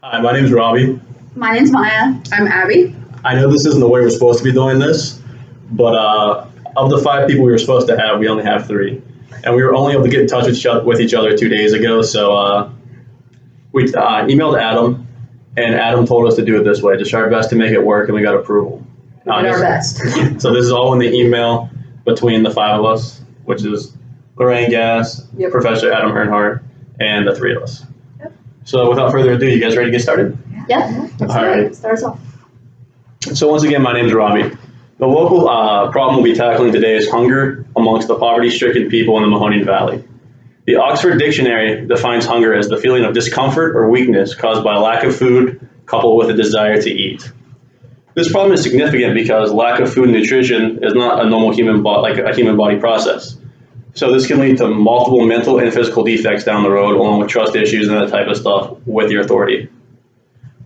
Hi, my name's Robbie. My name's Maya. I'm Abby. I know this isn't the way we're supposed to be doing this, but of the 5 people we were supposed to have, we only have 3. And we were only able to get in touch with each other 2 days ago, so we emailed Adam, and Adam told us to do it this way, to try our best to make it work, and we got approval. We did our best. So this is all in the email between the 5 of us, which is Lorraine Gass, Yep. Professor Adam Earnhardt, and the 3 of us. Yep. So without further ado, you guys ready to get started? Yeah. All right. Start us off. So once again, my name is Robbie. The local problem we'll be tackling today is hunger amongst the poverty-stricken people in the Mahoning Valley. The Oxford Dictionary defines hunger as the feeling of discomfort or weakness caused by lack of food coupled with a desire to eat. This problem is significant because lack of food and nutrition is not a normal human body process. So this can lead to multiple mental and physical defects down the road, along with trust issues and that type of stuff with your authority.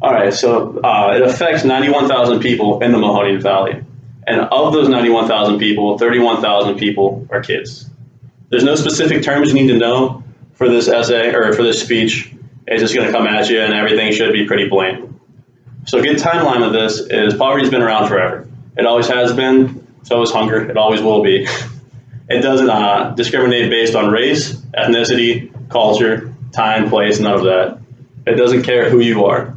All right, so it affects 91,000 people in the Mahoning Valley. And of those 91,000 people, 31,000 people are kids. There's no specific terms you need to know for this essay or for this speech. It's just going to come at you and everything should be pretty bland. So a good timeline of this is poverty's been around forever. It always has been, so is hunger, it always will be. It doesn't discriminate based on race, ethnicity, culture, time, place, none of that. It doesn't care who you are.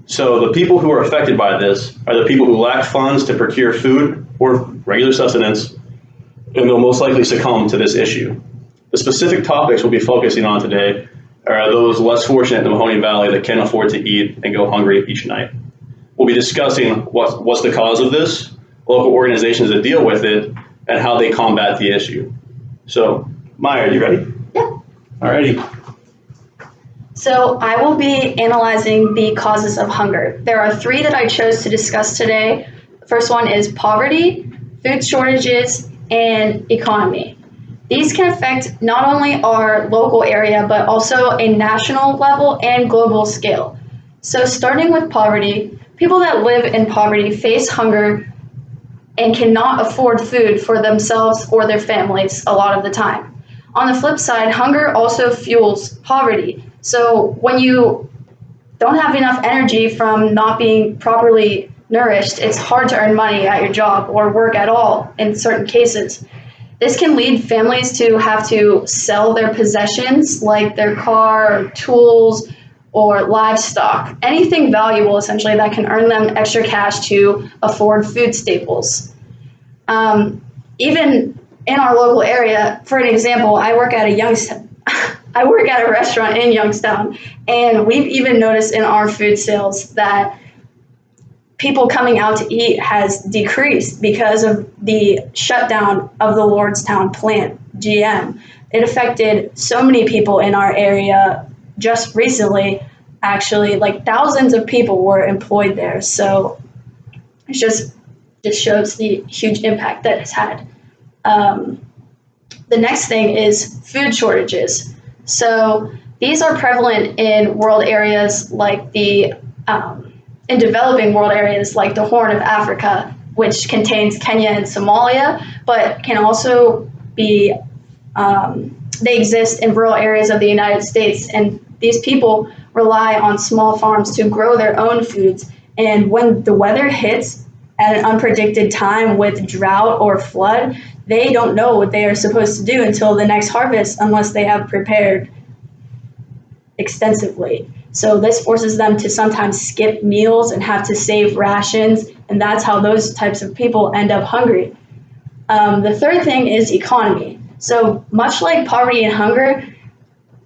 So the people who are affected by this are the people who lack funds to procure food or regular sustenance, and they'll most likely succumb to this issue. The specific topics we'll be focusing on today are those less fortunate in the Mahoning Valley that can't afford to eat and go hungry each night. We'll be discussing what's the cause of this, local organizations that deal with it, and how they combat the issue. So, Maya, are you ready? Yeah. Alrighty. So I will be analyzing the causes of hunger. There are 3 that I chose to discuss today. The first one is poverty, food shortages, and economy. These can affect not only our local area, but also a national level and global scale. So starting with poverty, people that live in poverty face hunger and cannot afford food for themselves or their families a lot of the time. On the flip side, hunger also fuels poverty. So when you don't have enough energy from not being properly nourished, it's hard to earn money at your job or work at all in certain cases. This can lead families to have to sell their possessions like their car, or tools, or livestock, anything valuable essentially that can earn them extra cash to afford food staples. Even in our local area, for an example, I work at a restaurant in Youngstown, and we've even noticed in our food sales that people coming out to eat has decreased because of the shutdown of the Lordstown plant, GM. It affected so many people in our area just recently. Actually, like thousands of people were employed there. So it just shows the huge impact that it's had. The next thing is food shortages. So these are prevalent in world areas like in developing world areas like the Horn of Africa, which contains Kenya and Somalia, but can also be, they exist in rural areas of the United States. And these people rely on small farms to grow their own foods. And when the weather hits at an unpredicted time with drought or flood, they don't know what they are supposed to do until the next harvest unless they have prepared extensively. So this forces them to sometimes skip meals and have to save rations, and that's how those types of people end up hungry. The third thing is economy. So much like poverty and hunger,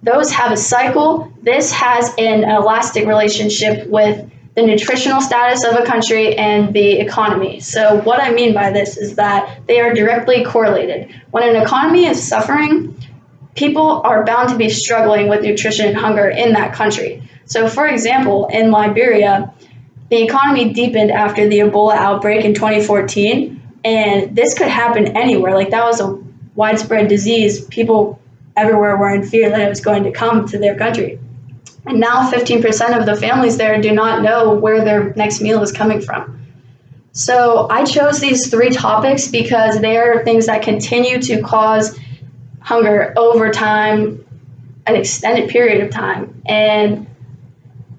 those have a cycle. This has an elastic relationship with the nutritional status of a country and the economy. So what I mean by this is that they are directly correlated. When an economy is suffering, people are bound to be struggling with nutrition and hunger in that country. So for example, in Liberia, the economy deepened after the Ebola outbreak in 2014, and this could happen anywhere. Like that was a widespread disease. People everywhere were in fear that it was going to come to their country. And now 15% of the families there do not know where their next meal is coming from. So I chose these 3 topics because they are things that continue to cause hunger over time, an extended period of time. And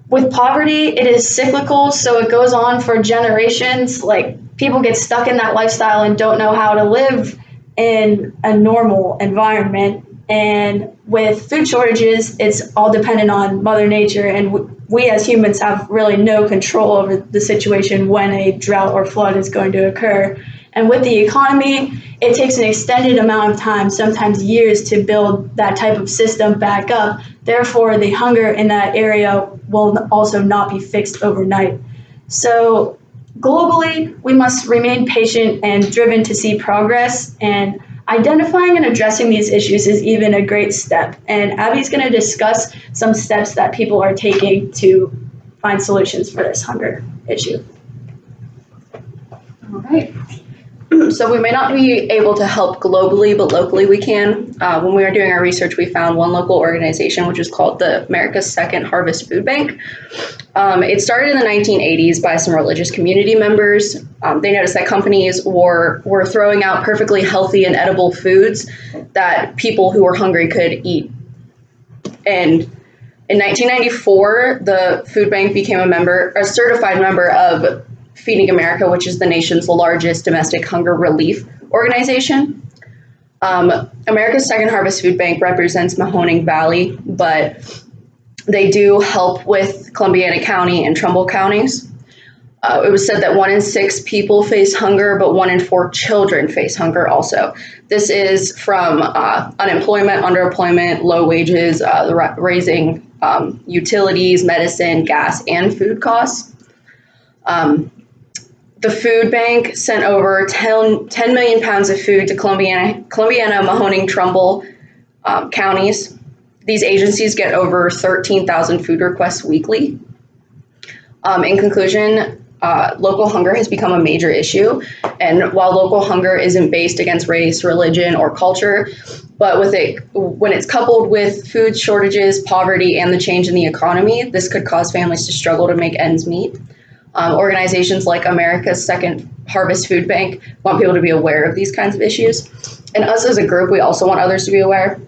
with poverty, it is cyclical, so it goes on for generations. Like, people get stuck in that lifestyle and don't know how to live in a normal environment. And with food shortages, it's all dependent on Mother Nature, and we as humans have really no control over the situation when a drought or flood is going to occur. And with the economy, it takes an extended amount of time, sometimes years, to build that type of system back up. Therefore, the hunger in that area will also not be fixed overnight. So globally, we must remain patient and driven to see progress, and identifying and addressing these issues is even a great step. And Abby's going to discuss some steps that people are taking to find solutions for this hunger issue. All right. So we may not be able to help globally, but locally we can. When we were doing our research, we found one local organization, which is called the America's Second Harvest Food Bank. It started in the 1980s by some religious community members. They noticed that companies were throwing out perfectly healthy and edible foods that people who were hungry could eat. And in 1994, the food bank became a certified member of Feeding America, which is the nation's largest domestic hunger relief organization. America's Second Harvest Food Bank represents Mahoning Valley, but they do help with Columbiana County and Trumbull counties. It was said that 1 in 6 people face hunger, but 1 in 4 children face hunger also. This is from unemployment, underemployment, low wages, raising utilities, medicine, gas, and food costs. The food bank sent over 10 million pounds of food to Columbiana, Mahoning, Trumbull counties. These agencies get over 13,000 food requests weekly. In conclusion, local hunger has become a major issue. And while local hunger isn't based against race, religion, or culture, but when it's coupled with food shortages, poverty, and the change in the economy, this could cause families to struggle to make ends meet. Organizations like America's Second Harvest Food Bank want people to be aware of these kinds of issues. And us as a group, we also want others to be aware.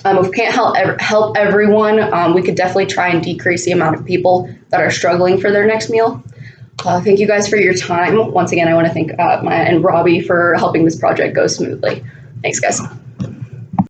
If we can't help everyone, we could definitely try and decrease the amount of people that are struggling for their next meal. Thank you guys for your time. Once again, I want to thank Maya and Robbie for helping this project go smoothly. Thanks, guys.